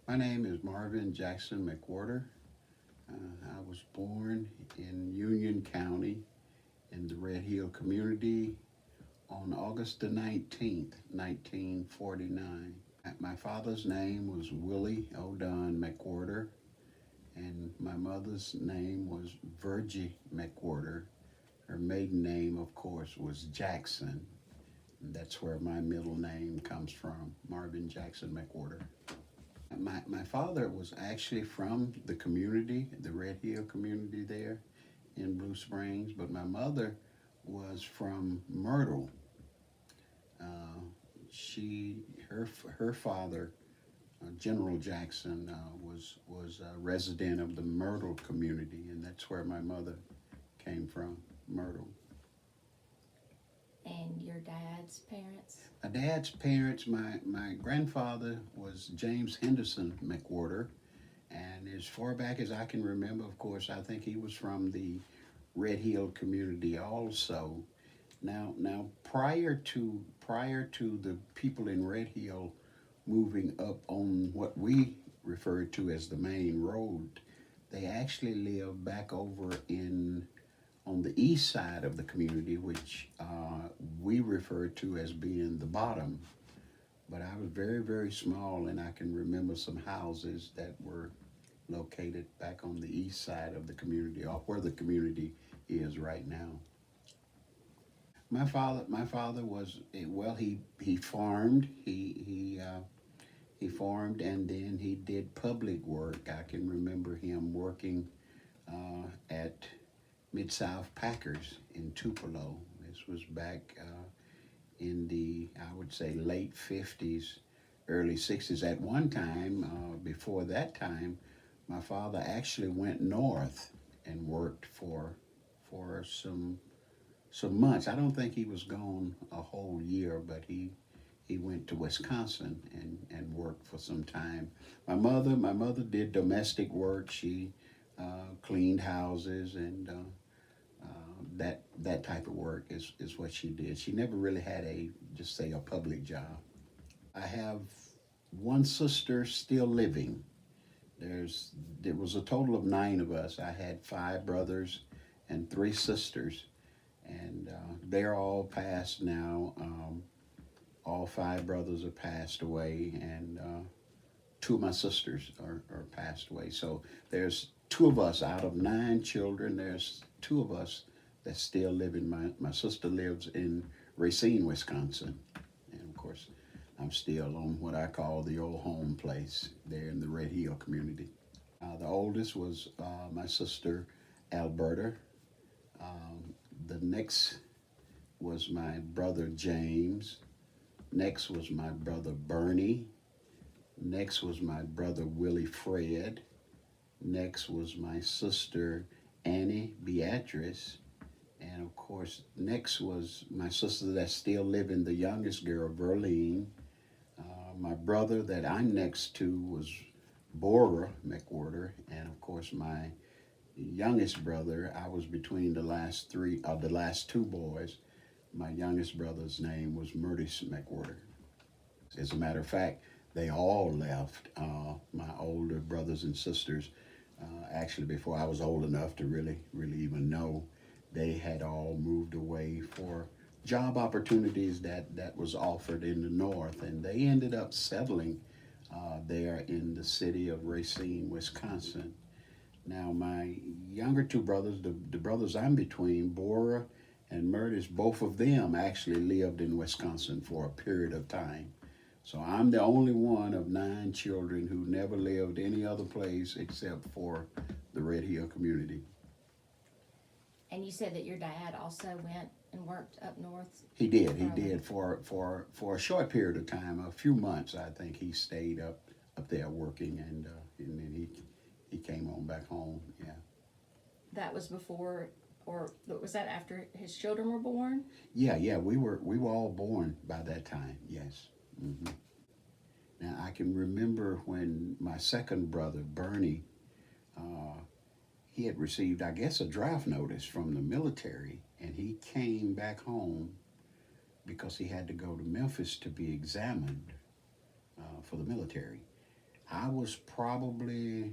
My name is Marvin Jackson McWhorter. I was born in Union County in the Red Hill community on August the 19th, 1949. My father's name was Willie O'Don McWhorter, and my mother's name was Virgie McWhorter. Her maiden name, of course, was Jackson. And that's where my middle name comes from, Marvin Jackson McWhorter. My father was actually from the community, the Red Hill community there in Blue Springs, but my mother was from Myrtle. Uh, her father, General Jackson, was a resident of the Myrtle community, and that's where my mother came from, Myrtle. And your dad's parents? My dad's parents, my grandfather was James Henderson McWhorter, and as far back as I can remember, of course, I think he was from the Red Hill community also. Now, prior to the people in Red Hill moving up on what we refer to as the main road, they actually lived back over in on the east side of the community, which we refer to as being the bottom. But I was very, very small, and I can remember some houses that were located back on the east side of the community, or where the community is right now. My father was well. He farmed. He farmed, and then he did public work. I can remember him working at Mid South Packers in Tupelo. This was back in the, I would say, late 50s, early 60s. At one time, before that time, my father actually went north and worked for some months. I don't think he was gone a whole year, but he went to Wisconsin and worked for some time. My mother did domestic work. She cleaned houses and that type of work is what she did. She never really had just say a public job. I have one sister still living. There was a total of 9 of us. I had 5 brothers and 3 sisters, and they're all passed now. All 5 brothers are passed away, and 2 of my sisters are passed away. So there's 2 of us out of 9 children. There's 2 of us that still live in my sister lives in Racine, Wisconsin. And of course, I'm still on what I call the old home place there in the Red Hill community. The oldest was my sister Alberta. The next was my brother James. Next was my brother Bernie. Next was my brother Willie Fred. Next was my sister Annie Beatrice. And of course, next was my sister that's still living, the youngest girl, Verleen. My brother that I'm next to was Bora McWhorter. And of course, my youngest brother, I was between the last 2 boys. My youngest brother's name was Murtis McWhorter. As a matter of fact, they all left. My older brothers and sisters, actually before I was old enough to really even know, they had all moved away for job opportunities that was offered in the north, and they ended up settling there in the city of Racine, Wisconsin. Now my younger 2 brothers, the brothers I'm between, Bora and Murtis, both of them actually lived in Wisconsin for a period of time. So I'm the only one of 9 children who never lived any other place except for the Red Hill community. And you said that your dad also went and worked up north? He did for a short period of time, a few months. I think he stayed up there working, and then he came on back home. Yeah. That was before, or was that after his children were born? Yeah. We were all born by that time. Yes. Hmm. Now I can remember when my second brother Bernie, he had received, I guess, a draft notice from the military, and he came back home because he had to go to Memphis to be examined for the military. I was probably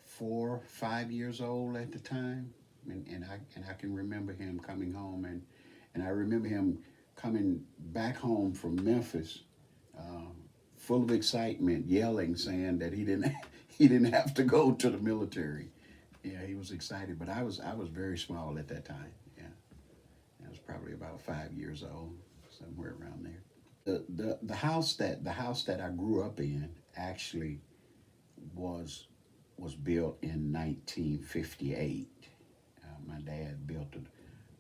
4, 5 years old at the time, and I can remember him coming home, and I remember him coming back home from Memphis, uh, full of excitement, yelling, saying that he didn't he didn't have to go to the military. Yeah, he was excited, but I was very small at that time. Yeah, I was probably about 5 years old, somewhere around there. The house that I grew up in actually was was built in 1958. My dad built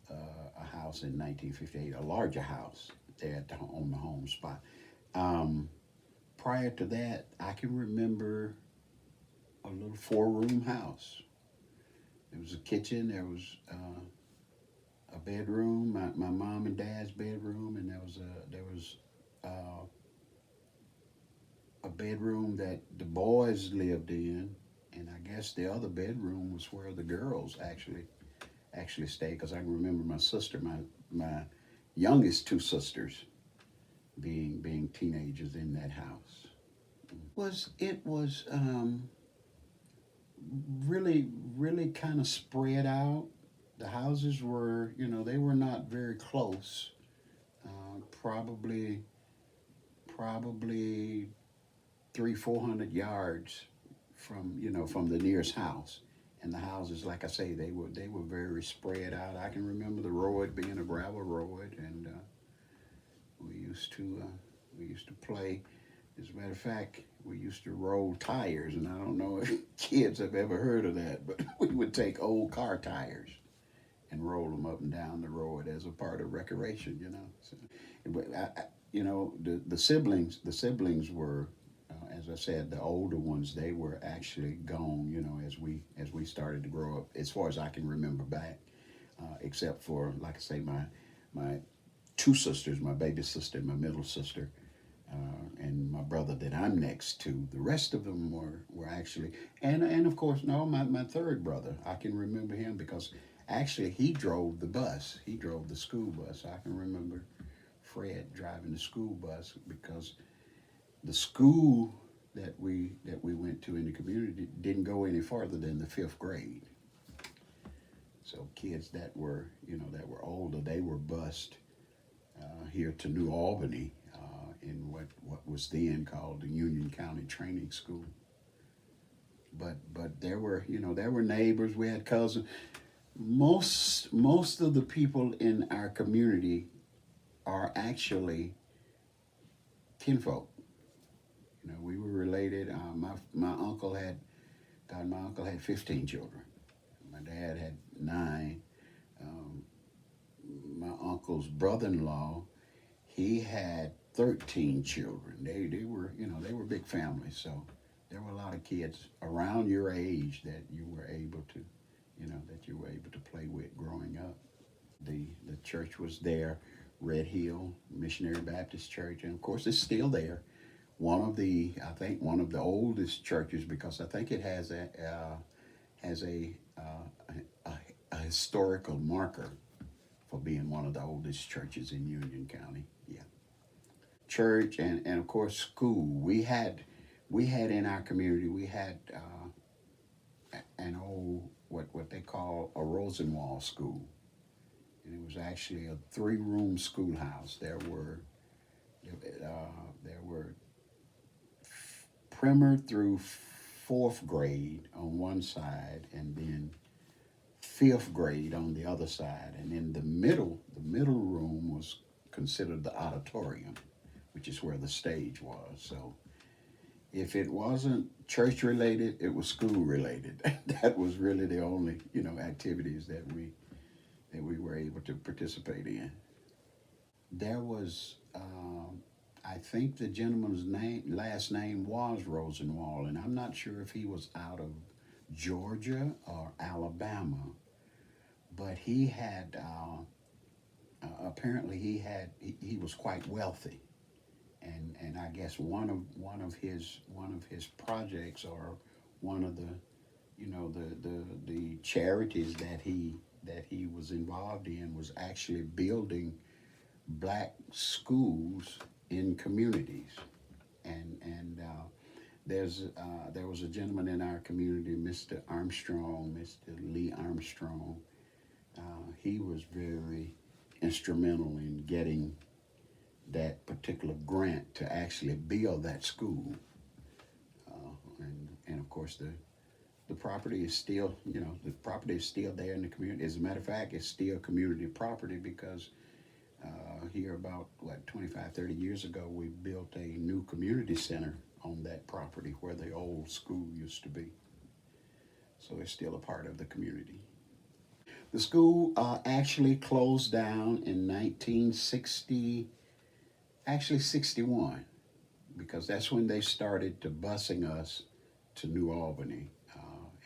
a house in 1958, a larger house there on the home spot. Um, Prior to that, I can remember a little 4-room house. There was a kitchen, there was a bedroom, my mom and dad's bedroom, and there was a bedroom that the boys lived in, and I guess the other bedroom was where the girls actually stayed. Because I can remember my sister, my youngest two sisters, being teenagers in that house. It was really kind of spread out. The houses were, they were not very close. Probably 300-400 yards from the nearest house. And the houses, like I say, they were very spread out. I can remember the road being a gravel road, and we used to we used to play. As a matter of fact, we used to roll tires, and I don't know if kids have ever heard of that, but we would take old car tires and roll them up and down the road as a part of recreation. So, but the siblings were, as I said, the older ones, they were actually gone. As we started to grow up, as far as I can remember back, except for, like I say, my two sisters, my baby sister, and my middle sister, and my brother that I'm next to. The rest of them were actually, and of course, no, my third brother. I can remember him because actually he drove the bus. He drove the school bus. I can remember Fred driving the school bus because the school that we went to in the community didn't go any farther than the 5th grade. So kids that were older, they were bused here to New Albany, in what was then called the Union County Training School. But there were neighbors. We had cousins. Most of the people in our community are actually kinfolk. We were related. My uncle had 15 children. My dad had 9. Um, my uncle's brother-in-law, he had 13 children. They were big families. So there were a lot of kids around your age that you were able to play with growing up. The church was there, Red Hill Missionary Baptist Church, and of course it's still there. I think one of the oldest churches, because I think it has a historical marker for being one of the oldest churches in Union County. Yeah, church and of course school. We had in our community, we had an old, what they call a Rosenwald School, and it was actually a 3-room schoolhouse. There were primer through 4th grade on one side, and then 5th grade on the other side. And in the middle room was considered the auditorium, which is where the stage was. So if it wasn't church related, it was school related. That was really the only activities that we were able to participate in. There was, I think the gentleman's last name was Rosenwald, and I'm not sure if he was out of Georgia or Alabama, but he had apparently he was quite wealthy, and I guess one of his projects, or one of the charities that he was involved in, was actually building black schools in communities, and There was a gentleman in our community, Mr. Armstrong, Mr. Lee Armstrong. He was very instrumental in getting that particular grant to actually build that school. And of course the property is still, the property is still there in the community. As a matter of fact, it's still community property because here about, 25, 30 years ago, we built a new community center on that property where the old school used to be. So it's still a part of the community. The school actually closed down in 1960, actually 61, because that's when they started to busing us to New Albany,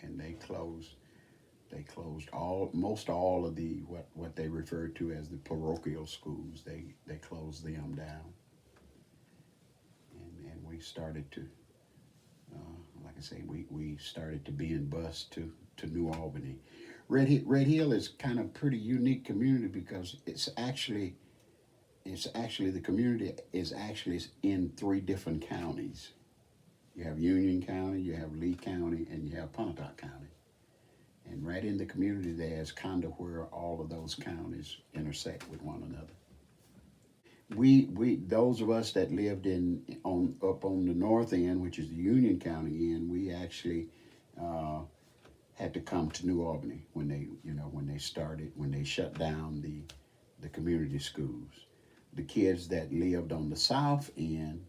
and they closed most all of the what they referred to as the parochial schools. They closed them down, and we started to, like I say, we started to being bused to New Albany. Red Hill is kind of pretty unique community because it's actually the community is actually in 3 different counties. You have Union County, you have Lee County, and you have Pontotoc County. And right in the community there is kind of where all of those counties intersect with one another. We those of us that lived up on the north end, which is the Union County end, we actually had to come to New Albany when they shut down the community schools. The kids that lived on the south end,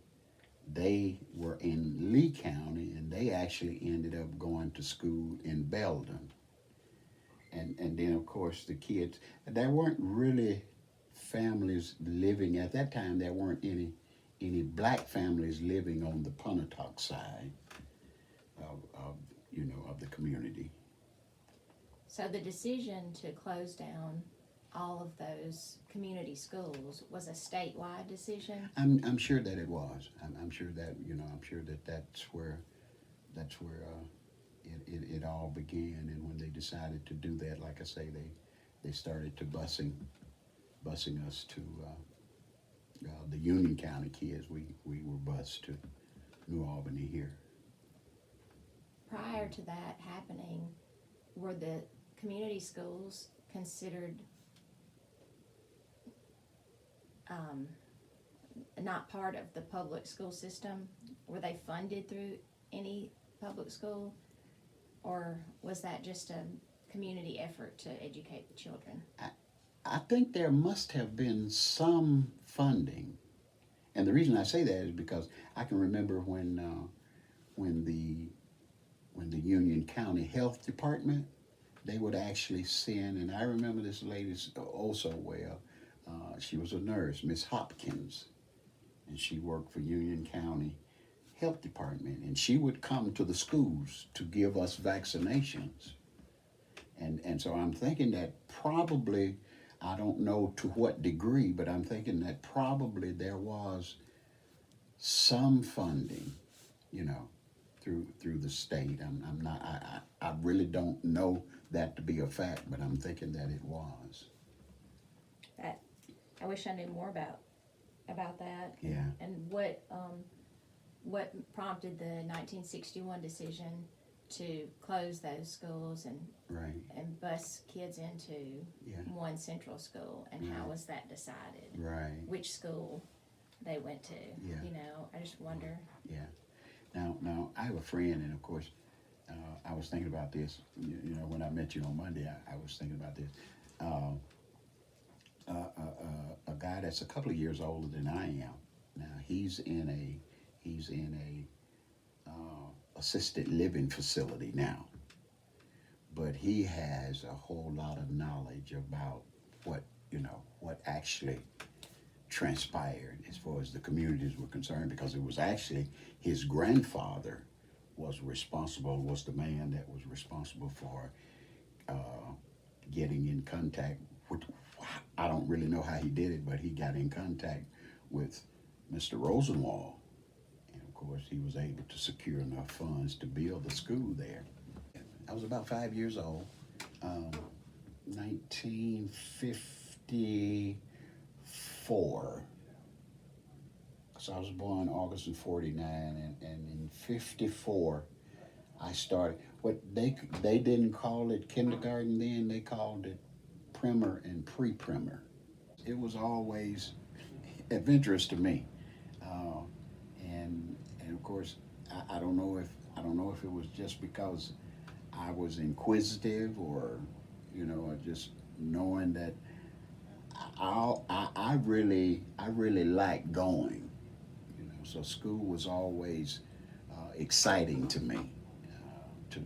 they were in Lee County, and they actually ended up going to school in Belden. And then of course the kids, there weren't really families living at that time. There weren't any black families living on the Pontotoc side of the community. So the decision to close down all of those community schools was a statewide decision? I'm sure that it was. I'm sure that that's where it all began. And when they decided to do that, like I say, they started to busing us to the Union County kids. We were bused to New Albany here. Prior to that happening, were the community schools considered not part of the public school system? Were they funded through any public school, or was that just a community effort to educate the children? I think there must have been some funding, and the reason I say that is because I can remember when the Union County Health Department, they would actually send, and I remember this lady oh so well. She was a nurse, Miss Hopkins, and she worked for Union County Health Department, and she would come to the schools to give us vaccinations. And so I'm thinking that probably, I don't know to what degree, but I'm thinking that probably there was some funding, through the state. I'm not. I really don't know that to be a fact, but I'm thinking that it was. I wish I knew more about that. Yeah. And what prompted the 1961 decision to close those schools and Right. and bus kids into one central school, and how was that decided? Right. Which school they went to? Yeah. I just wonder. Yeah. Now I have a friend, and of course, I was thinking about this. When I met you on Monday, I was thinking about this. A guy that's a couple of years older than I am. Now he's in a assisted living facility now, but he has a whole lot of knowledge about what actually transpired as far as the communities were concerned, because it was actually his grandfather was the man that was responsible for getting in contact with, I don't really know how he did it, but he got in contact with Mr. Rosenwald, and of course he was able to secure enough funds to build the school there. I was about 5 years old, 1954. So I was born August of 49, and in 54, I started, what they didn't call it kindergarten then, they called it primer and pre-primer. It was always adventurous to me. Uh, and of course, I don't know if it was just because I was inquisitive, or just knowing that I really like going. So school was always exciting to me, to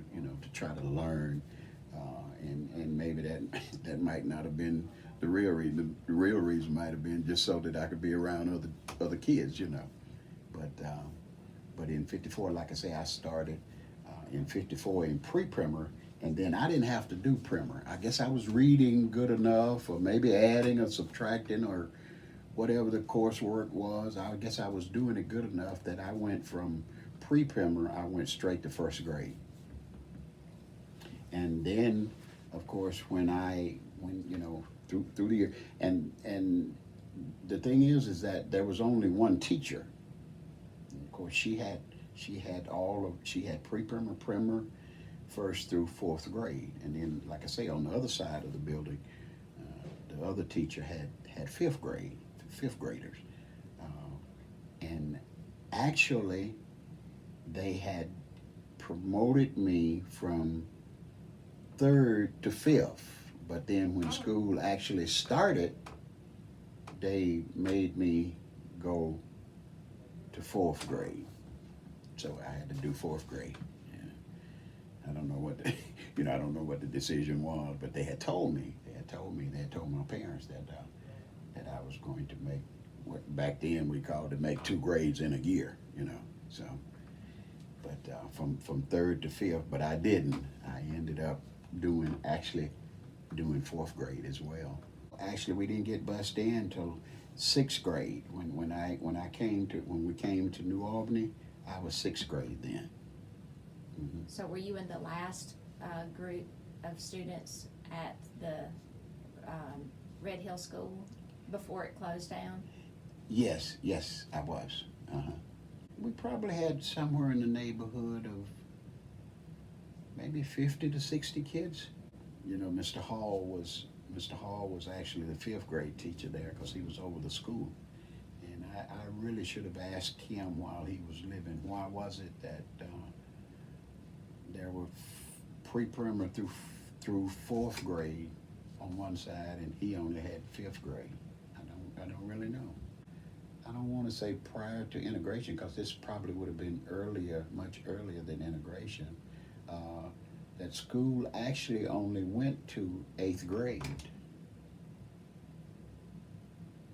try to learn, and maybe that that might not have been the real reason. The real reason might have been just so that I could be around other kids. But in '54, like I say, I started in '54 in pre-primer, and then I didn't have to do primer. I guess I was reading good enough, or maybe adding or subtracting, or whatever the coursework was. I guess I was doing it good enough that I went from pre-primer, I went straight to first grade. And then, of course, when through the year, and the thing is that there was only one teacher. And of course, she had pre-primer, primer, first through fourth grade, and then, like I say, on the other side of the building, the other teacher had fifth graders, and actually, they had promoted me from third to fifth, but then when school actually started, they made me go to fourth grade. So I had to do fourth grade. Yeah. I don't know I don't know what the decision was, but they had told my parents that I was going to make what back then we called to make 2 grades in a year. So, but from third to fifth, but I didn't. I ended up doing fourth grade as well. Actually, we didn't get bused in until sixth grade. When we came to New Albany, I was sixth grade then. Mm-hmm. So were you in the last group of students at the Red Hill School before it closed down? Yes, I was. Uh-huh. We probably had somewhere in the neighborhood of maybe 50 to 60 kids. Mr. Hall was actually the fifth grade teacher there because he was over the school. And I really should have asked him while he was living, why was it that there were pre-primer through fourth grade on one side, and he only had fifth grade. I don't really know. I don't want to say prior to integration, because this probably would have been much earlier than integration. That school actually only went to 8th grade.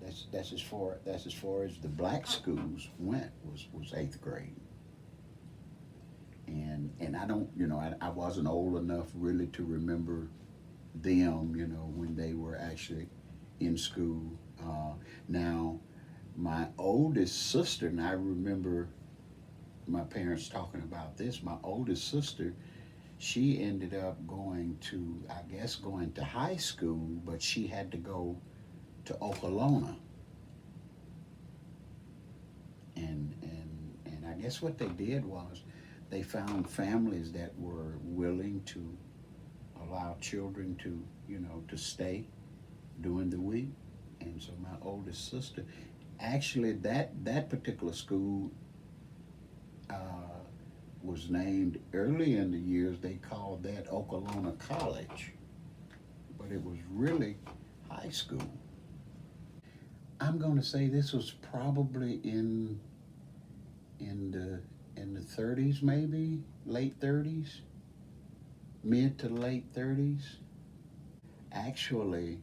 That's as far as the black schools went, was 8th grade. And I don't, I wasn't old enough really to remember them, when they were actually in school. Now, my oldest sister, and I remember my parents talking about this, my oldest sister, she ended up going to high school, but she had to go to Okalona. And I guess what they did was they found families that were willing to allow children to, to stay during the week. And so my oldest sister, actually that particular school was named early in the years, they called that Okalona College, but it was really high school. I'm going to say this was probably in the 30s, maybe late 30s, mid to late 30s. Actually,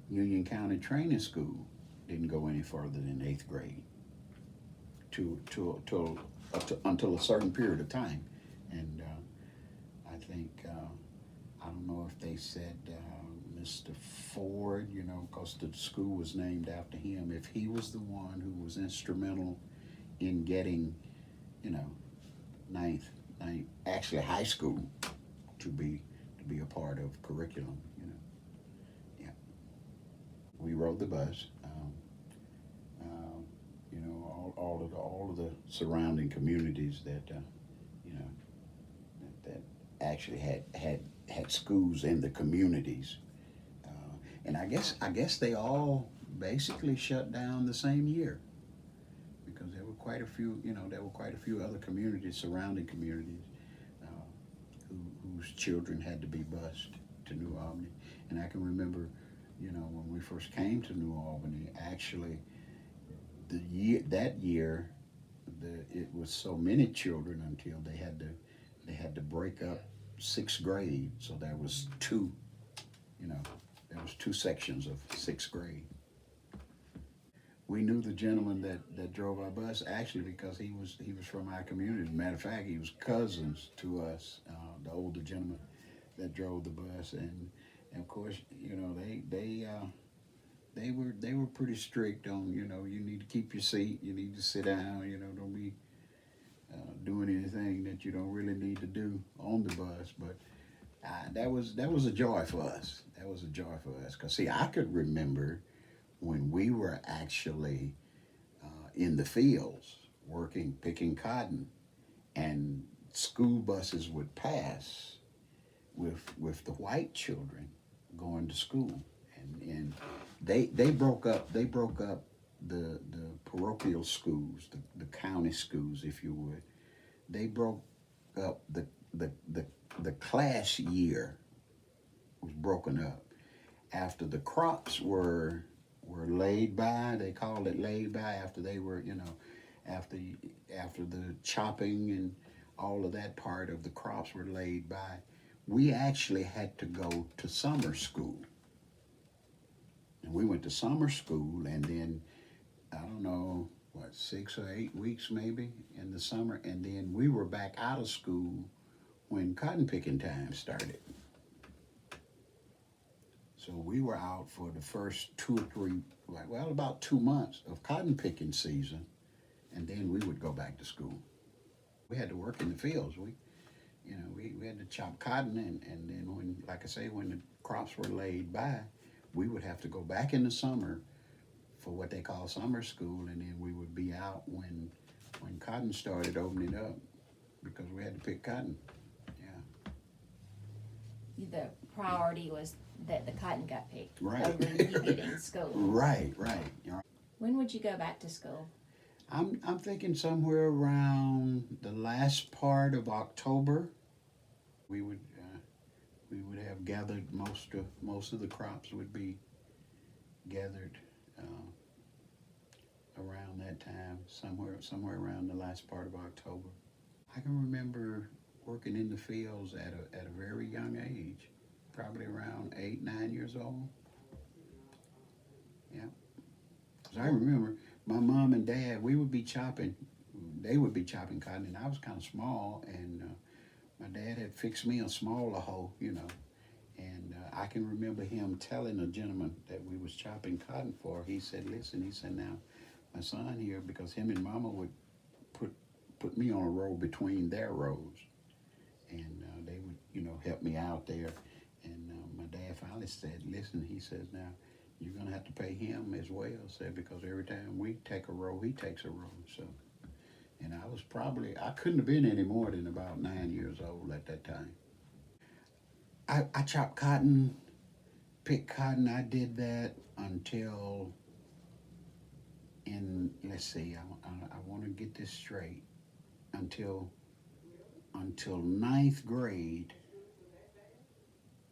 Union County Training School didn't go any further than 8th grade until a certain period of time. And I think, I don't know if they said Mr. Ford, because the school was named after him, if he was the one who was instrumental in getting, actually high school to be a part of curriculum, We rode the bus. all of the surrounding communities that you know that actually had schools in the communities, and I guess they all basically shut down the same year because there were quite a few, other communities, surrounding communities, whose children had to be bused to New Albany. And I can remember, when we first came to New Albany, actually, that year, it was so many children until they had to break up sixth grade. So there was two sections of sixth grade. We knew the gentleman that drove our bus actually because he was from our community. As a matter of fact, he was cousins to us, the older gentleman that drove the bus, and of course, they were pretty strict on, you need to keep your seat, you need to sit down, don't be doing anything that you don't really need to do on the bus. But that was a joy for us. That was a joy for us because see, I could remember when we were actually in the fields working, picking cotton, and school buses would pass with the white children going to school, and they broke up the parochial schools, the county schools, if you would. They broke up the class year was broken up after the crops were laid by. They called it laid by after they were, after the chopping and all of that part of the crops were laid by. We actually had to go to summer school. And we went to summer school, and then, I don't know, 6 or 8 weeks maybe in the summer, and then we were back out of school when cotton picking time started. So we were out for the first 2 or 3, about 2 months of cotton picking season, and then we would go back to school. We had to work in the fields. We had to chop cotton, and then when the crops were laid by, we would have to go back in the summer for what they call summer school, and then we would be out when cotton started opening up because we had to pick cotton. Yeah. The priority was that the cotton got picked Right. over you getting school. Right. When would you go back to school? I'm thinking somewhere around the last part of October. We would have gathered most of the crops would be gathered around that time, somewhere around the last part of October. I can remember working in the fields at a very young age, probably around 8, 9 years old. Yeah, 'cause I remember my mom and dad, we would be chopping. They would be chopping cotton, and I was kind of small, and my dad had fixed me a smaller hoe, and I can remember him telling a gentleman that we was chopping cotton for. He said, "Listen," he said, "now, my son here," because him and Mama would put me on a row between their rows, and they would, help me out there. And my dad finally said, "Listen," he says, "now, you're gonna have to pay him as well," said, "because every time we take a row, he takes a row." So, and I couldn't have been any more than about 9 years old at that time. I chopped cotton, picked cotton. I did that until, let's see, I want to get this straight, until ninth grade,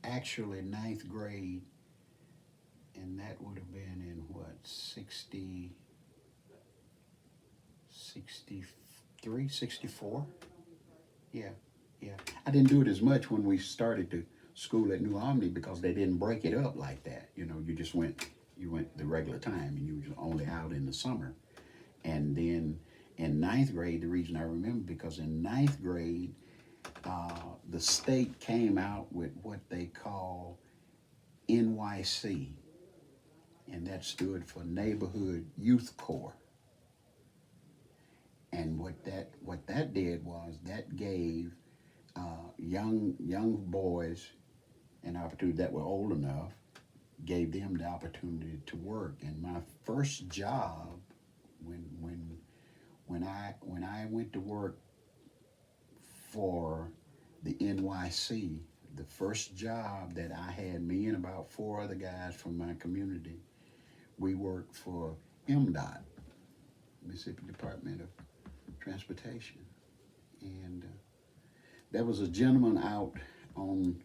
actually ninth grade, and that would have been in 63, 64? Yeah. I didn't do it as much when we started to school at New Albany because they didn't break it up like that. You went the regular time, and you were just only out in the summer. And then in ninth grade, the reason I remember, because in ninth grade, the state came out with what they call NYC, and that stood for Neighborhood Youth Corps. And what that did was that gave young boys an opportunity that were old enough, gave them the opportunity to work. And my first job, when When I went to work for the NYC, the first job that I had, me and about 4 other guys from my community, we worked for MDOT, Mississippi Department of Transportation. And there was a gentleman out on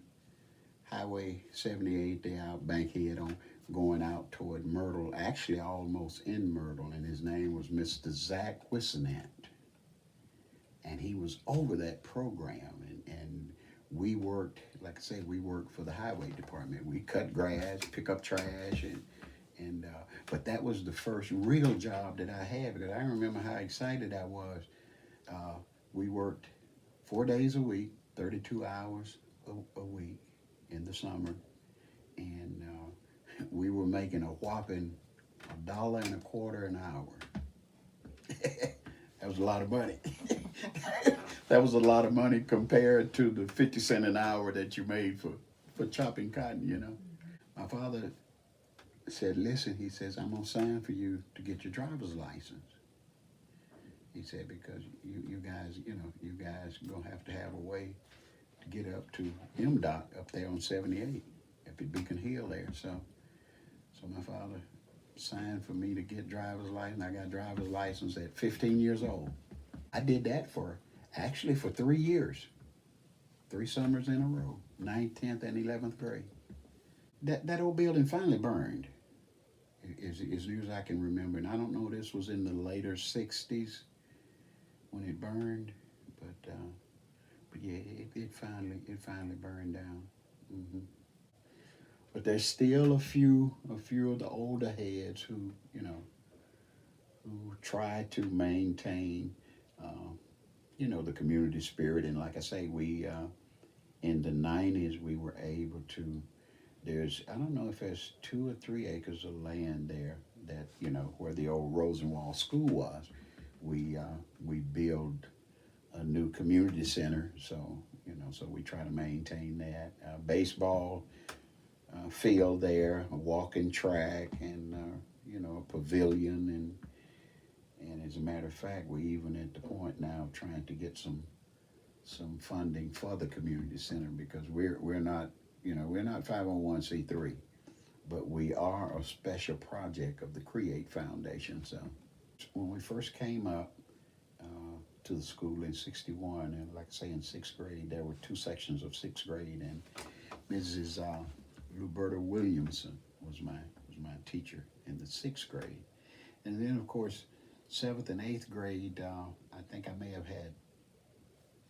Highway 78, they out Bankhead on going out toward Myrtle, actually almost in Myrtle, and his name was Mr. Zach Wissenant. And he was over that program, and we worked, like I say, we worked for the highway department. We cut grass, pick up trash, and but that was the first real job that I had, because I remember how excited I was. We worked 4 days a week, 32 hours a week in the summer, and we were making a whopping $1.25 an hour. That was a lot of money. That was a lot of money compared to the 50 cents an hour that you made for chopping cotton, you know. My father said, listen, he says, I'm gonna sign for you to get your driver's license. He said, because you guys, you guys gonna have to have a way to get up to MDOT up there on 78 at Beacon Hill there. So my father signed for me to get driver's license. I got driver's license at 15 years old. I did that for 3 years, 3 summers in a row, 9th, 10th, and 11th grade. That old building finally burned, as near as I can remember. And I don't know, this was in the later 60s when it burned, but yeah, it finally burned down. Mm-hmm. But there's still a few of the older heads who try to maintain, the community spirit. And like I say, we in the 90s we were able to. I don't know if there's 2 or 3 acres of land there that where the old Rosenwald School was. We built a new community center, so we try to maintain that. Baseball field there, a walking track, and a pavilion, and as a matter of fact, we even at the point now trying to get some funding for the community center, because we're not 501c3, but we are a special project of the Create Foundation. So when we first came up to the school in '61, and like I say, in 6th grade, there were 2 sections of 6th grade, and Mrs. Luberta Williamson was my teacher in the 6th grade. And then of course 7th and 8th grade, I think I may have had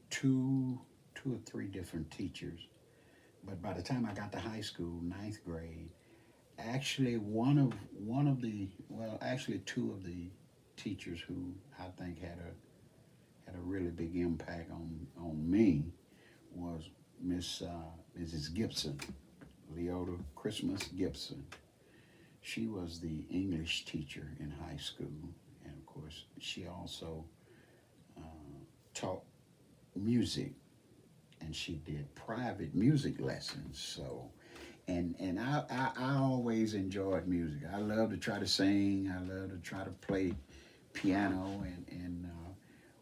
two or three different teachers. But by the time I got to high school, 9th grade, actually actually 2 of the teachers who I think had a really big impact on me was Mrs. Gibson, Leota Gibson. She was the English teacher in high school, and of course she also taught music, and she did private music lessons. So, and I always enjoyed music. I love to try to sing. I love to try to play piano, and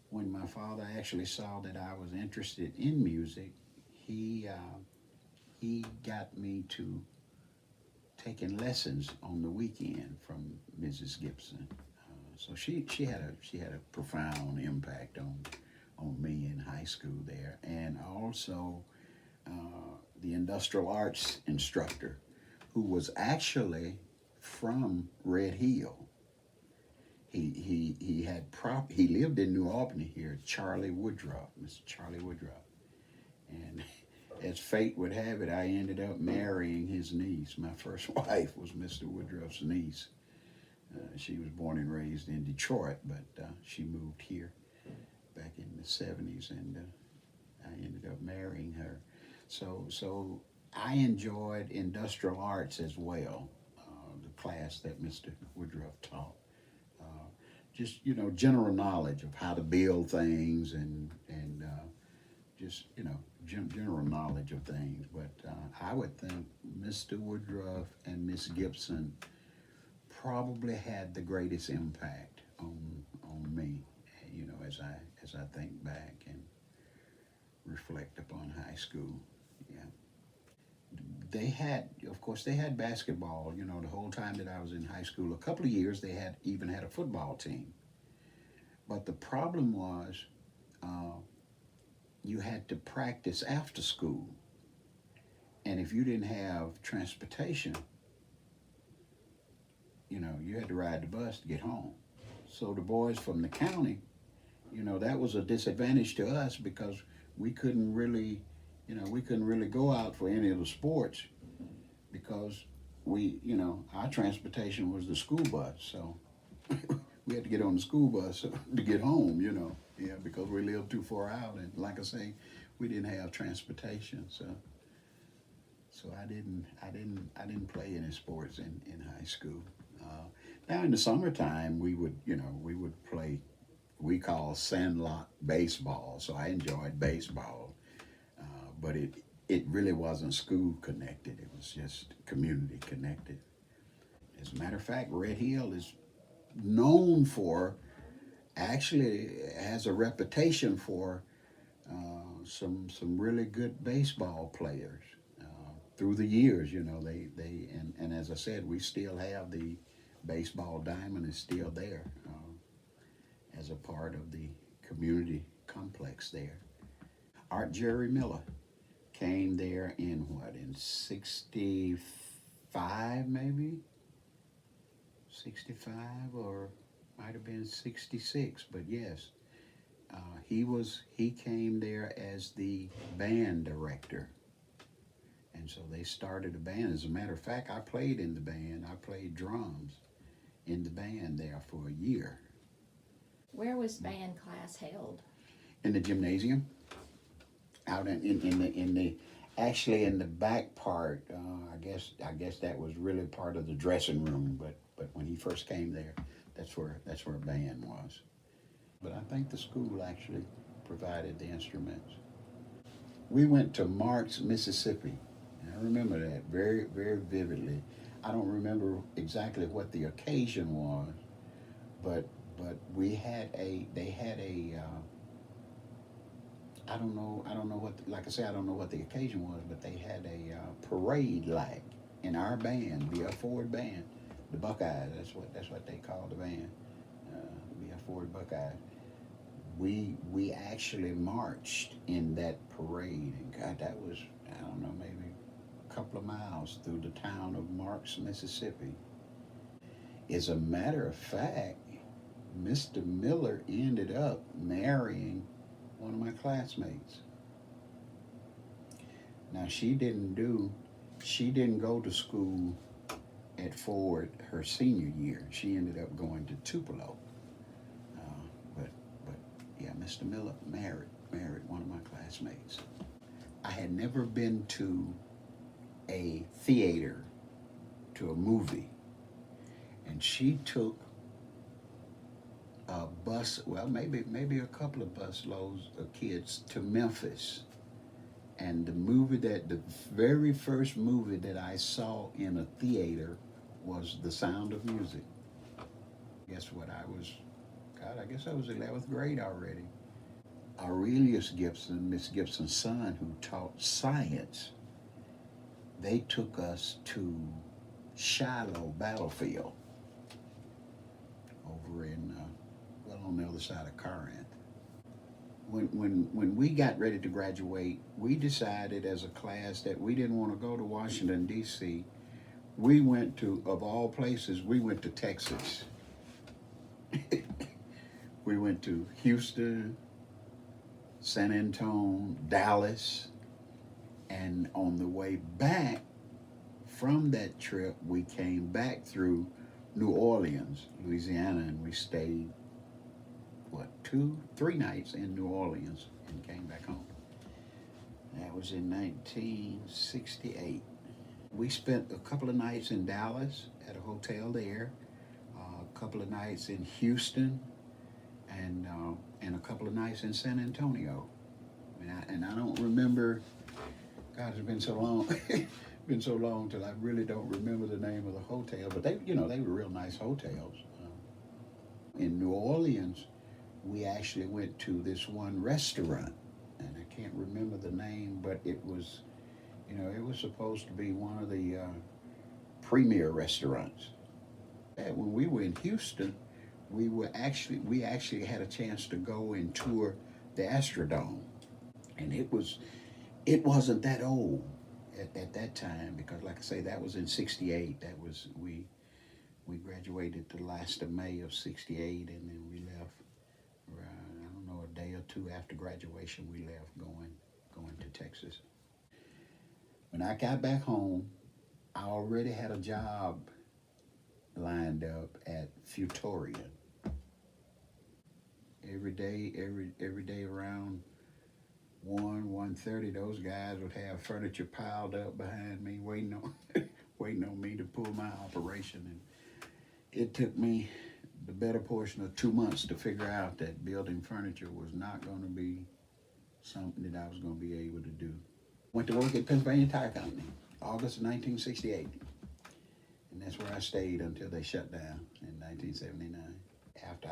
when my father actually saw that I was interested in music, he got me to taking lessons on the weekend from Mrs. Gibson. So she had a profound impact on me in high school there, and also the industrial arts instructor, who was actually from Red Hill. He lived in New Albany here, Charlie Woodruff, Mr. Charlie Woodruff, and as fate would have it, I ended up marrying his niece. My first wife was Mr. Woodruff's niece. She was born and raised in Detroit, but she moved here back in the 70s, and I ended up marrying her. So I enjoyed industrial arts as well, the class that Mr. Woodruff taught. Just general knowledge of how to build things, and just general knowledge of things. But I would think Mr. Woodruff and Miss Gibson probably had the greatest impact on me. as I think back and reflect upon high school. Yeah. They had, of course, they had basketball, you know, the whole time that I was in high school. A couple of years they had even had a football team. But the problem was you had to practice after school. And if you didn't have transportation, you know, you had to ride the bus to get home. So the boys from the county, you know, that was a disadvantage to us because we couldn't really, you know, we couldn't really go out for any of the sports because we, you know, our transportation was the school bus. So we had to get on the school bus to get home, you know, yeah, because we lived too far out. And like I say, we didn't have transportation. So I didn't play any sports in high school. Now in the summertime, we would play, we call sandlot baseball. So I enjoyed baseball, but it really wasn't school connected. It was just community connected. As a matter of fact, Red Hill is known for, actually has a reputation for some really good baseball players. Through the years, you know, and as I said, we still have the baseball diamond is still there as a part of the community complex there. Art Jerry Miller came there in what, in 65 maybe? 65 or might have been 66, but yes. He came there as the band director. And so they started a band. As a matter of fact, I played in the band. I played drums in the band there for a year. Where was band class held? In the gymnasium, out in the actually in the back part. I guess that was really part of the dressing room. But when he first came there, that's where band was. But I think the school actually provided the instruments. We went to Marks, Mississippi. I remember that very, very vividly. I don't remember exactly what the occasion was, but they had a I don't know what, like I say, I don't know what the occasion was, but they had a parade like in our band, the Ford band, the Buckeyes. That's what they called the band, the Ford Buckeyes. We actually marched in that parade, and God, that was, I don't know, maybe a couple of miles through the town of Marks, Mississippi. As a matter of fact, Mr. Miller ended up marrying one of my classmates. Now she didn't go to school at Ford her senior year. She ended up going to Tupelo. But yeah, Mr. Miller married one of my classmates. I had never been to a theater, to a movie, and she took a bus, well, maybe a couple of bus loads of kids to Memphis. And the very first movie that I saw in a theater was The Sound of Music. Guess what, I was 11th grade already. Aurelius Gibson, Miss Gibson's son, who taught science, they took us to Shiloh Battlefield over in, on the other side of Corinth. When we got ready to graduate, we decided as a class that we didn't want to go to Washington, D.C. We went to, of all places, we went to Texas. We went to Houston, San Antonio, Dallas, and on the way back from that trip, we came back through New Orleans, Louisiana, and we stayed, 3 nights in New Orleans and came back home. That was in 1968. We spent a couple of nights in Dallas at a hotel there, a couple of nights in Houston, and a couple of nights in San Antonio. And I don't remember, God, it's been so long. Been so long till I really don't remember the name of the hotel, but they were real nice hotels. In New Orleans, we actually went to this one restaurant, and I can't remember the name, but it was, it was supposed to be one of the premier restaurants. And when we were in Houston, we actually had a chance to go and tour the Astrodome, and it wasn't that old at that time, because like I say, that was in '68. That was we graduated the last of May of '68, and then we left. I don't know, a day or two after graduation, we left going to Texas. When I got back home, I already had a job lined up at Futorian. Every day around 1:30, those guys would have furniture piled up behind me, waiting on me to pull my operation. And it took me the better portion of 2 months to figure out that building furniture was not going to be something that I was going to be able to do. Went to work at Pennsylvania Tire Company, August of 1968. And that's where I stayed until they shut down in 1979. After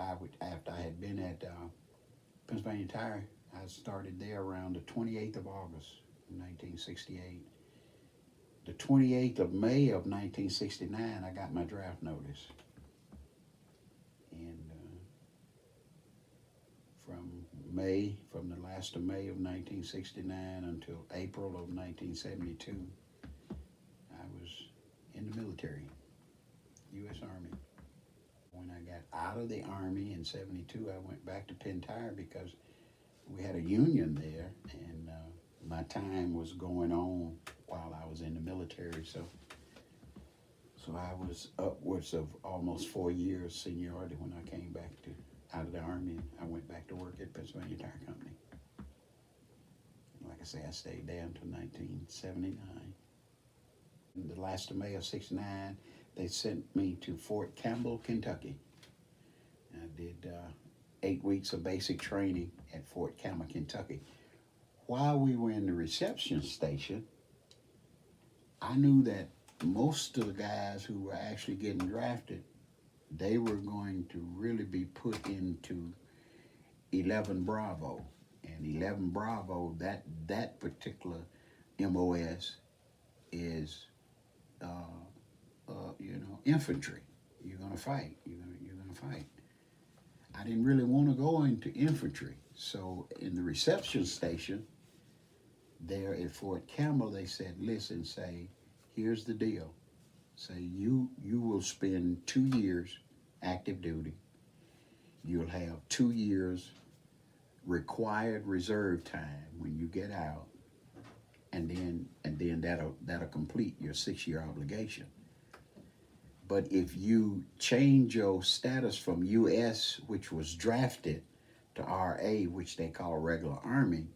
I had been at Pennsylvania Tire, I started there around the 28th of August of 1968. The 28th of May of 1969, I got my draft notice. And from the last of May of 1969 until April of 1972, I was in the military, U.S. Army. When I got out of the Army in '72, I went back to Penn Tire because we had a union there, and my time was going on while I was in the military. So I was upwards of almost 4 years seniority when I came back out of the Army. And I went back to work at Pennsylvania Tire Company. Like I say, I stayed there until 1979. In the last of May of '69, they sent me to Fort Campbell, Kentucky. I did 8 weeks of basic training at Fort Campbell, Kentucky. While we were in the reception station, I knew that most of the guys who were actually getting drafted, they were going to really be put into 11 Bravo. And 11 Bravo, that particular MOS is, infantry. You're gonna fight. You're gonna fight. I didn't really want to go into infantry, so in the reception station there at Fort Campbell, they said, "Listen, here's the deal. You will spend 2 years active duty. You'll have 2 years required reserve time when you get out, and then that'll complete your 6-year obligation. But if you change your status from U.S., which was drafted, to RA, which they call regular Army,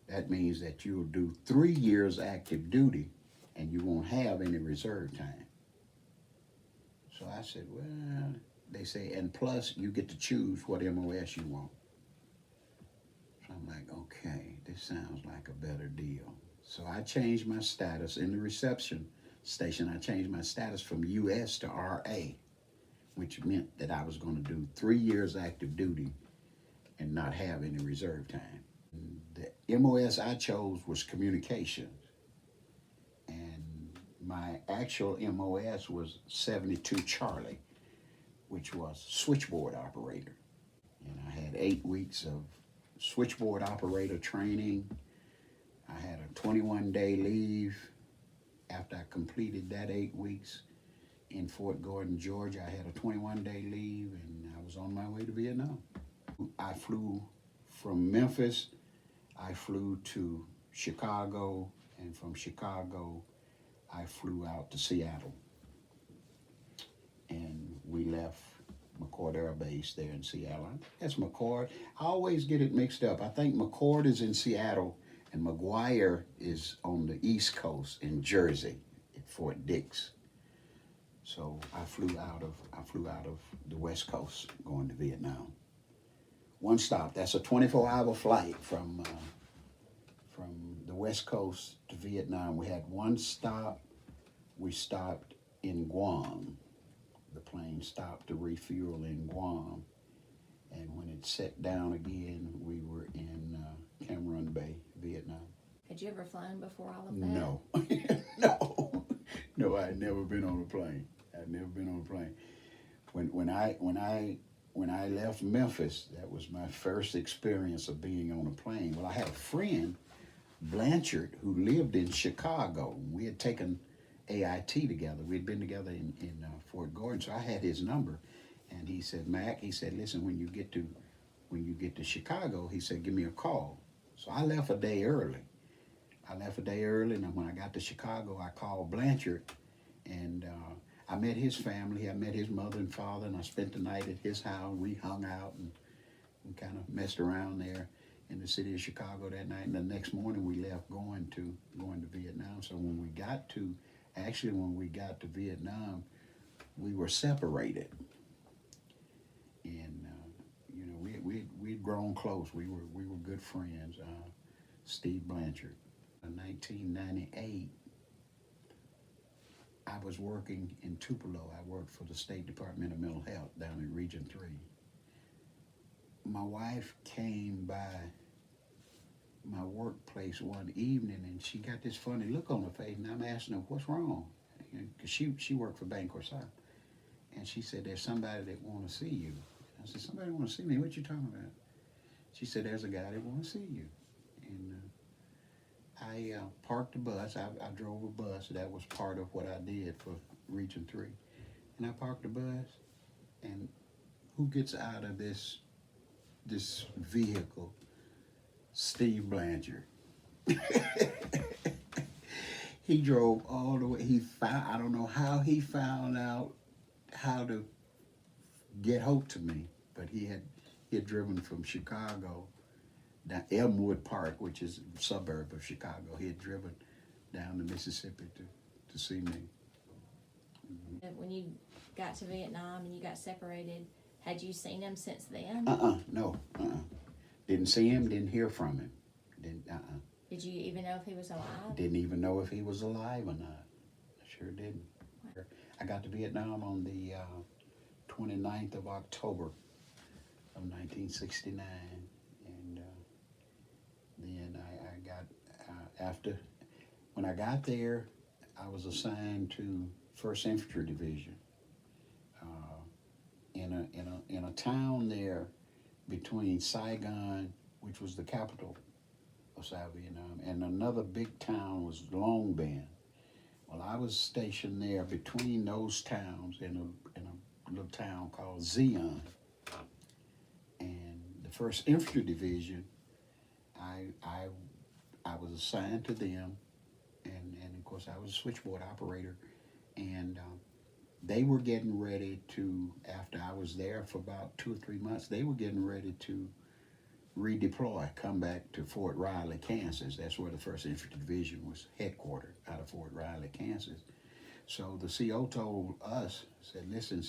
that means that you'll do 3 years active duty and you won't have any reserve time." So I said, well, they say, and plus you get to choose what MOS you want. So I'm like, okay, this sounds like a better deal. So I changed my status in the reception station. I changed my status from U.S. to RA, which meant that I was going to do 3 years active duty and not have any reserve time. The MOS I chose was communications, and my actual MOS was 72 Charlie, which was switchboard operator. And I had 8 weeks of switchboard operator training. I had a 21-day leave. After I completed that 8 weeks in Fort Gordon, Georgia, I had a 21-day leave, and I was on my way to Vietnam. I flew from Memphis, I flew to Chicago, and from Chicago, I flew out to Seattle. And we left McCord Air Base there in Seattle. That's McCord. I always get it mixed up. I think McCord is in Seattle, and McGuire is on the East Coast in Jersey at Fort Dix. So I flew out of the West Coast going to Vietnam. One stop. That's a 24-hour flight from the West Coast to Vietnam. We had one stop. We stopped in Guam. The plane stopped to refuel in Guam, And when it set down again, we were in Cam Bay, Vietnam. Had you ever flown before all of that? No, no, no. I had never been on a plane. I'd never been on a plane. When I left Memphis, that was my first experience of being on a plane. Well, I had a friend, Blanchard, who lived in Chicago. We had taken AIT together. We'd been together in Fort Gordon, so I had his number. And he said, Mac, he said, listen, when you get to Chicago, he said, give me a call. So I left a day early. And when I got to Chicago, I called Blanchard, and I met his family. I met his mother and father, and I spent the night at his house. We hung out and kind of messed around there in the city of Chicago that night. And the next morning, we left going to Vietnam. So when we got to Vietnam, we were separated, and you know, we'd grown close. We were good friends. Steve Blanchard. In 1998, I was working in Tupelo. I worked for the State Department of Mental Health down in Region 3. My wife came by my workplace one evening, and she got this funny look on her face, and I'm asking her, what's wrong? Because she worked for Bancorp South. And she said, there's somebody that want to see you. I said, somebody want to see me? What you talking about? She said, there's a guy that want to see you. And I parked the bus. I drove a bus. That was part of what I did for Region 3. And I parked the bus, and who gets out of this vehicle? Steve Blanchard. He drove all the way. I don't know how he found out how to get hope to me, but he had driven from Chicago down Elmwood Park, which is a suburb of Chicago. He had driven down to Mississippi to see me. Mm-hmm. When you got to Vietnam and you got separated, had you seen him since then? No. Didn't see him, didn't hear from him. Did you even know if he was alive? Didn't even know if he was alive or not. I sure didn't. I got to Vietnam on the 29th of October of 1969. And then I got, when I got there, I was assigned to 1st Infantry Division in a town there between Saigon, which was the capital of South Vietnam, and another big town was Long Binh. Well, I was stationed there between those towns in a little town called Zion. And the 1st Infantry Division, I was assigned to them, and of course I was a switchboard operator, and they were getting ready to, after I was there for about 2 or 3 months, they were getting ready to redeploy, come back to Fort Riley, Kansas. That's where the 1st Infantry Division was headquartered, out of Fort Riley, Kansas. So the CO told us, said, listen,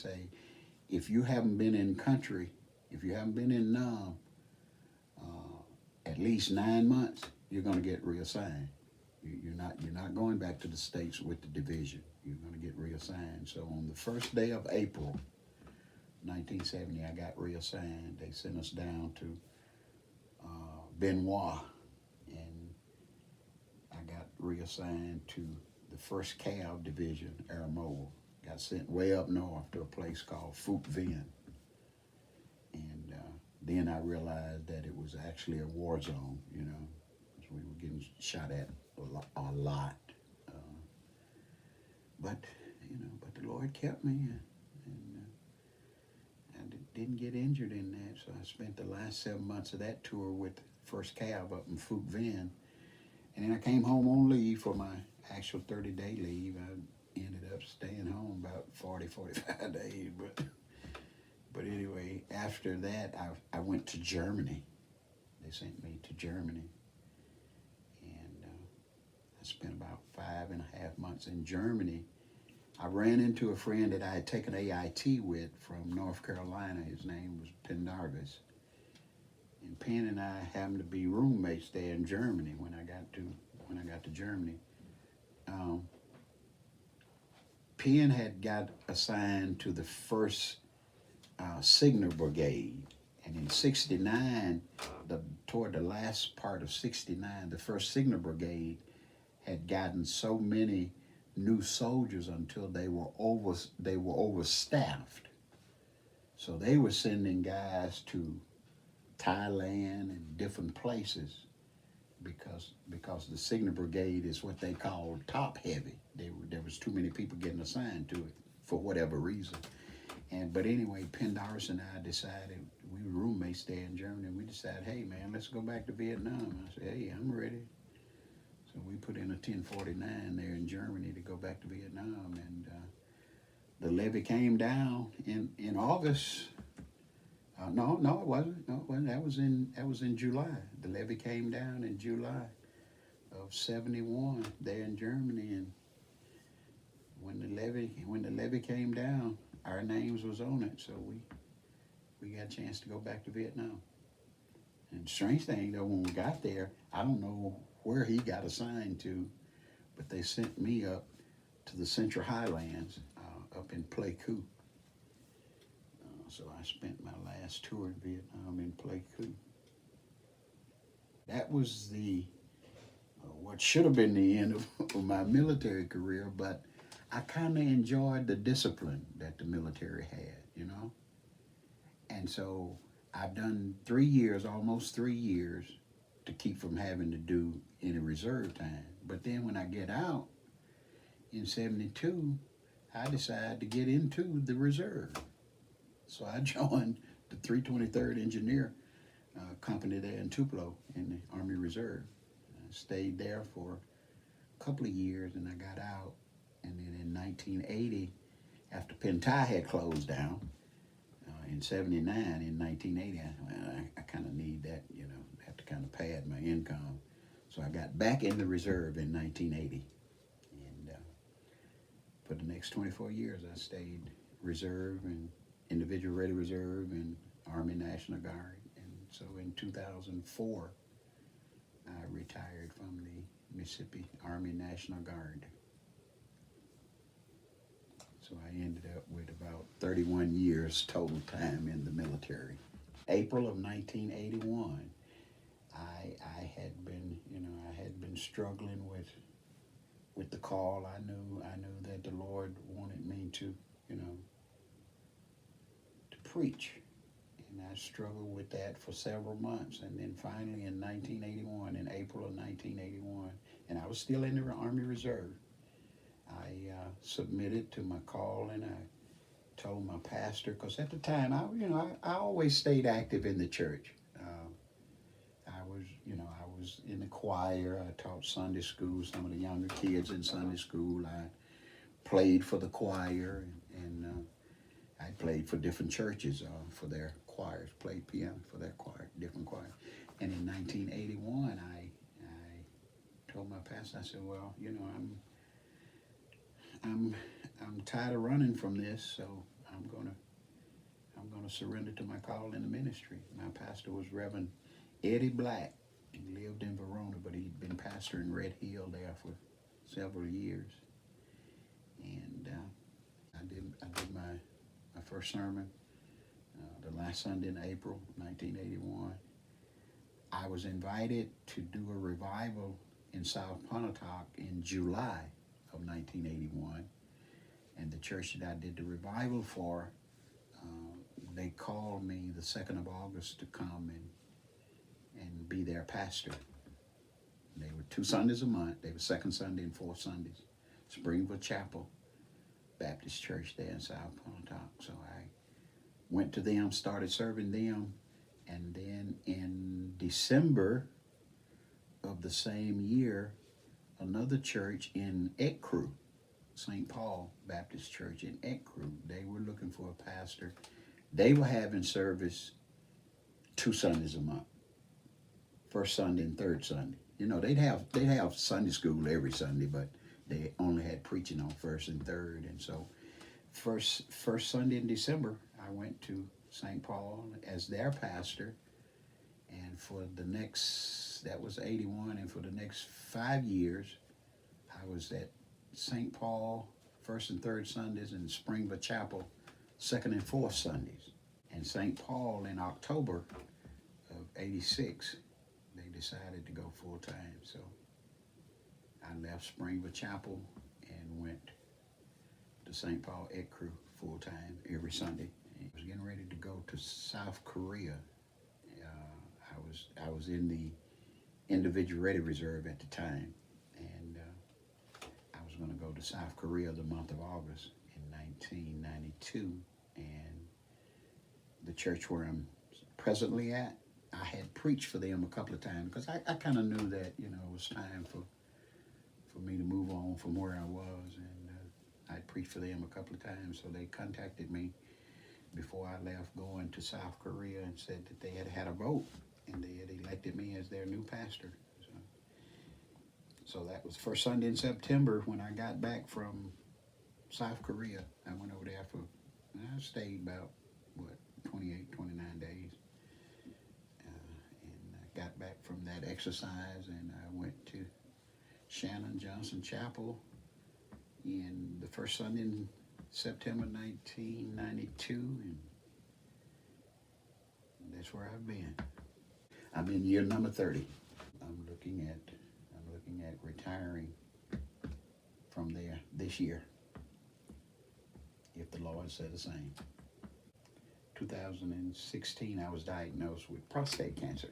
if you haven't been in country, if you haven't been in Nam at least 9 months, you're going to get reassigned. You're not going back to the States with the division. You're going to get reassigned. So on the first day of April, 1970, I got reassigned. They sent us down to Benoit, and I got reassigned to the 1st Cav Division, Airmobile. Got sent way up north to a place called Phuc Vien. And then I realized that it was actually a war zone, you know, because we were getting shot at a lot. But the Lord kept me, and I didn't get injured in that. So I spent the last 7 months of that tour with 1st Cav up in Phuc Vien. And then I came home on leave for my actual 30-day leave. I ended up staying home about 45 days. But anyway, after that, I went to Germany. They sent me to Germany. And I spent about 5.5 months in Germany. I ran into a friend that I had taken AIT with from North Carolina. His name was Pendarvis. And Penn and I happened to be roommates there in Germany when I got to Germany. Penn had got assigned to the 1st Signal Brigade, And in 69, toward the last part of 69, the 1st Signal Brigade had gotten so many new soldiers until they were overstaffed. So they were sending guys to Thailand and different places because the Signal Brigade is what they call top heavy. There was too many people getting assigned to it for whatever reason. But anyway, Pendarvis and I decided, we were roommates there in Germany, and we decided, hey man, let's go back to Vietnam. I said, hey, I'm ready. So we put in a 1049 there in Germany to go back to Vietnam, and the levy came down in August. No, it wasn't. No, it wasn't. That was in July. The levy came down in July of 71 there in Germany, and when the levy came down, our names was on it, so we got a chance to go back to Vietnam. And strange thing though, when we got there, I don't know where he got assigned to, but they sent me up to the Central Highlands, up in Pleiku. So I spent my last tour in Vietnam in Pleiku. That was what should have been the end of my military career, but I kind of enjoyed the discipline that the military had, you know? And so I've done 3 years, almost 3 years, to keep from having to do any reserve time. But then when I get out in 72, I decided to get into the reserve. So I joined the 323rd Engineer Company there in Tupelo in the Army Reserve. I stayed there for a couple of years, and I got out. And then in 1980, after Pentai had closed down, in 79, in 1980, I kind of need that, you know, have to kind of pad my income. So I got back in the reserve in 1980. And for the next 24 years, I stayed reserve and individual ready reserve and Army National Guard. And so in 2004, I retired from the Mississippi Army National Guard. So I ended up with about 31 years total time in the military. April of 1981, I had been, you know, I had been struggling with the call. I knew that the Lord wanted me to, you know, to preach. And I struggled with that for several months. And then finally in 1981, in April of 1981, and I was still in the Army Reserve, I submitted to my call, and I told my pastor, because at the time, I always stayed active in the church. I was in the choir. I taught Sunday school, some of the younger kids in Sunday school. I played for the choir, and I played for different churches for their choirs, played piano for their choir, different choirs. And in 1981, I told my pastor, I said, well, you know, I'm tired of running from this, so I'm gonna surrender to my call in the ministry. My pastor was Reverend Eddie Black. He lived in Verona, but he'd been pastor in Red Hill there for several years. And I did my first sermon the last Sunday in April 1981. I was invited to do a revival in South Pontotoc in July of 1981, and the church that I did the revival for, they called me the 2nd of August to come and be their pastor. They were 2 Sundays a month. They were second Sunday and fourth Sundays. Springville Chapel Baptist Church there in South Pontotoc. So I went to them, started serving them, and then in December of the same year, another church in Ecru, St. Paul Baptist Church in Ecru, they were looking for a pastor. They were having service 2 Sundays a month, first Sunday and third Sunday. You know, they'd have Sunday school every Sunday, but they only had preaching on first and third. And so first Sunday in December, I went to St. Paul as their pastor. And for the next, that was 81, and for the next 5 years, I was at St. Paul first and third Sundays and Springville Chapel second and fourth Sundays. And St. Paul in October of '86, they decided to go full time. So I left Springville Chapel and went to St. Paul Ed Crew full time every Sunday. I was getting ready to go to South Korea. I was in the Individual Ready Reserve at the time, and I was going to go to South Korea the month of August in 1992, and the church where I'm presently at, I had preached for them a couple of times because I kind of knew that, you know, it was time for me to move on from where I was, and I'd preached for them a couple of times, so they contacted me before I left going to South Korea and said that they had a vote and they had elected me as their new pastor. So that was the first Sunday in September when I got back from South Korea. I went over there I stayed about, 28, 29 days. And I got back from that exercise and I went to Shannon Johnson Chapel in the first Sunday in September 1992, and that's where I've been. I'm in year number 30. I'm looking at retiring from there this year, if the Lord said the same. 2016, I was diagnosed with prostate cancer,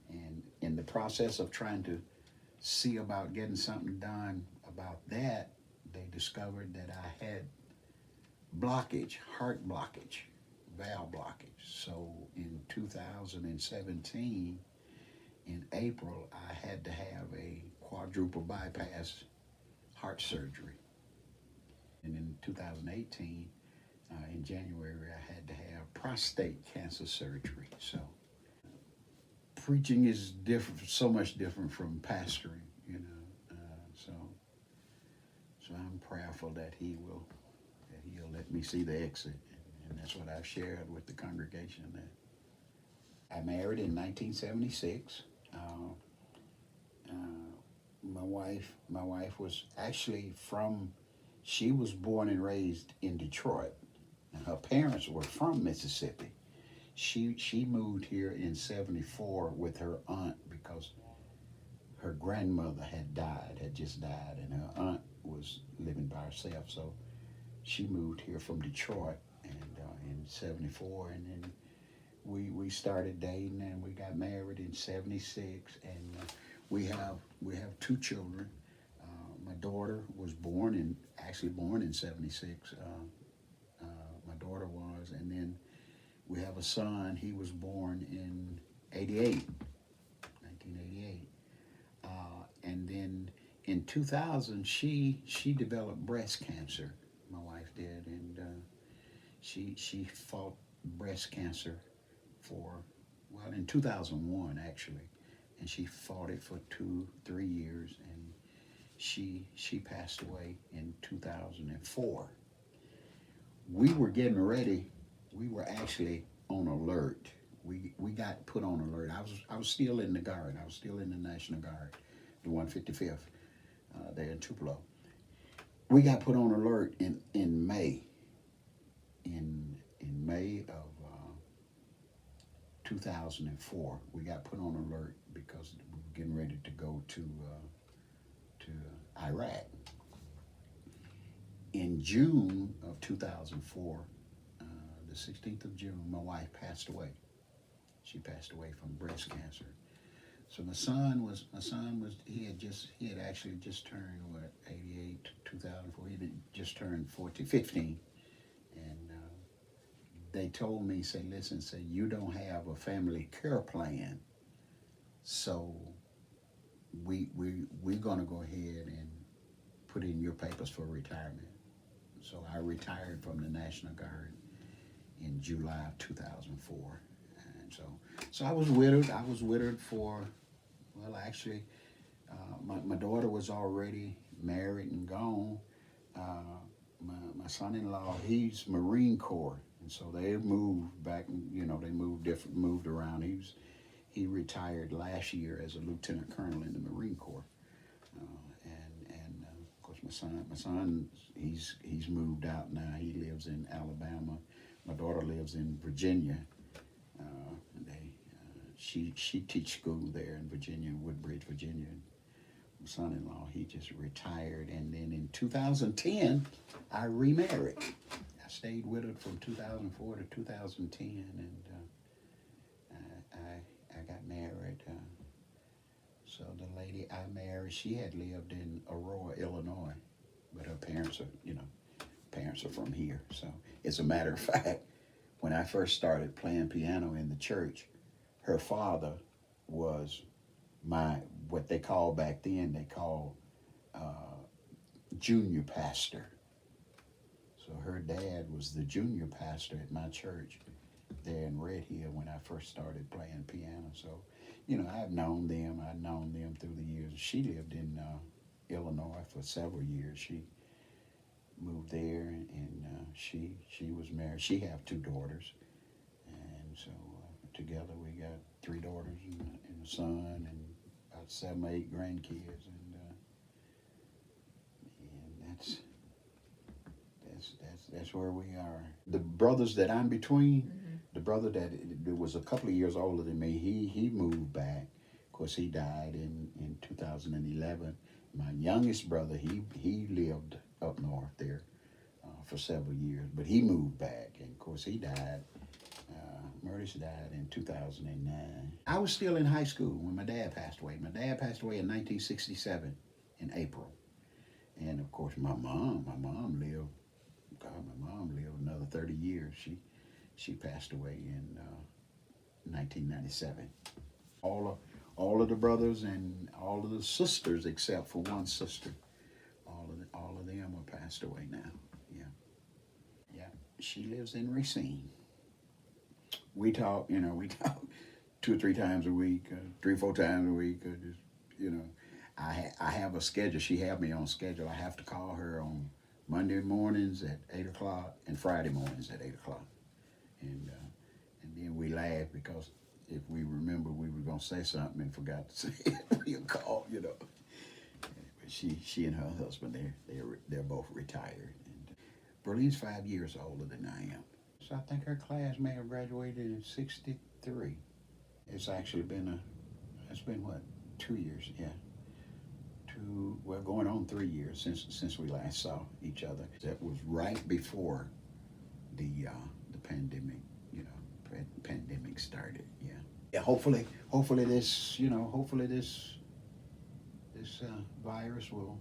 and in the process of trying to see about getting something done about that, they discovered that I had blockage, heart blockage, valve blockage. So in 2017, in April, I had to have a quadruple bypass heart surgery. And in 2018, in January, I had to have prostate cancer surgery. So preaching is different, so much different from pastoring, you know. So I'm prayerful that he'll let me see the exit, and that's what I've shared with the congregation. That I married in 1976. My wife was actually she was born and raised in Detroit, and her parents were from Mississippi. She moved here in '74 with her aunt because her grandmother had just died, and her aunt was living by herself. So she moved here from Detroit, and in '74, and then we started dating, and we got married in '76, and we have 2 children. My daughter was born in '76. My daughter was, and then we have a son. He was born in 1988. And then in 2000, she developed breast cancer. My wife did, and she fought breast cancer in 2001 actually, and she fought it for 2-3 years, and she passed away in 2004. We were getting ready. We were actually on alert. We got put on alert. I was still in the Guard. I was still in the National Guard, the 155th, there in Tupelo. We got put on alert in May. In May of 2004, we got put on alert because we were getting ready to go to Iraq. In June of 2004, the 16th of June, my wife passed away. She passed away from breast cancer. So my son he had actually just turned 88, 2004. He had just turned 15, and they told me, listen, you don't have a family care plan, so we're gonna go ahead and put in your papers for retirement. So I retired from the National Guard in July of 2004. And so I was widowed for, actually, my daughter was already married and gone. My son-in-law, he's Marine Corps, and so they moved back, they moved around. He retired last year as a lieutenant colonel in the Marine Corps. And of course my son, he's moved out now. He lives in Alabama My daughter lives in Virginia. She teach school there in Virginia, Woodbridge, Virginia. My son-in-law, he just retired, and then in 2010, I remarried. I stayed with her from 2004 to 2010, and I got married. So the lady I married, she had lived in Aurora, Illinois, but her parents are from here. So as a matter of fact, when I first started playing piano in the church, her father was what they called back then, they called junior pastor. So her dad was the junior pastor at my church there in Red Hill when I first started playing piano. So, I've known them. I've known them through the years. She lived in Illinois for several years. She moved there, and she was married. She have 2 daughters, and so together we got 3 daughters and a son, and about 7 or 8 grandkids, and that's where we are. The brothers that I'm between, the brother that was a couple of years older than me, he moved back. Of course, he died in 2011. My youngest brother, he lived up north there for several years, but he moved back, and of course he died. Murtis died in 2009. I was still in high school when my dad passed away. My dad passed away in 1967 in April. And of course my mom lived, my mom lived another 30 years. She passed away in 1997. All of the brothers and all of the sisters, except for one sister, all of them are passed away now. Yeah. She lives in Racine. We talk 2 or 3 times a week, 3 or 4 times a week. I have a schedule. She have me on schedule. I have to call her on Monday mornings at 8 o'clock and Friday mornings at 8 o'clock. And then we laugh because if we remember we were going to say something and forgot to say it, we'll call, But she and her husband, they're both retired. And Verleen's 5 years older than I am. So I think her class may have graduated in 63. It's actually been 2 years, yeah. Going on 3 years since we last saw each other. That was right before the pandemic, pandemic started, yeah. Yeah, hopefully this virus will,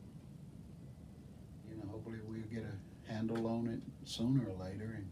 hopefully we'll get a handle on it sooner or later, and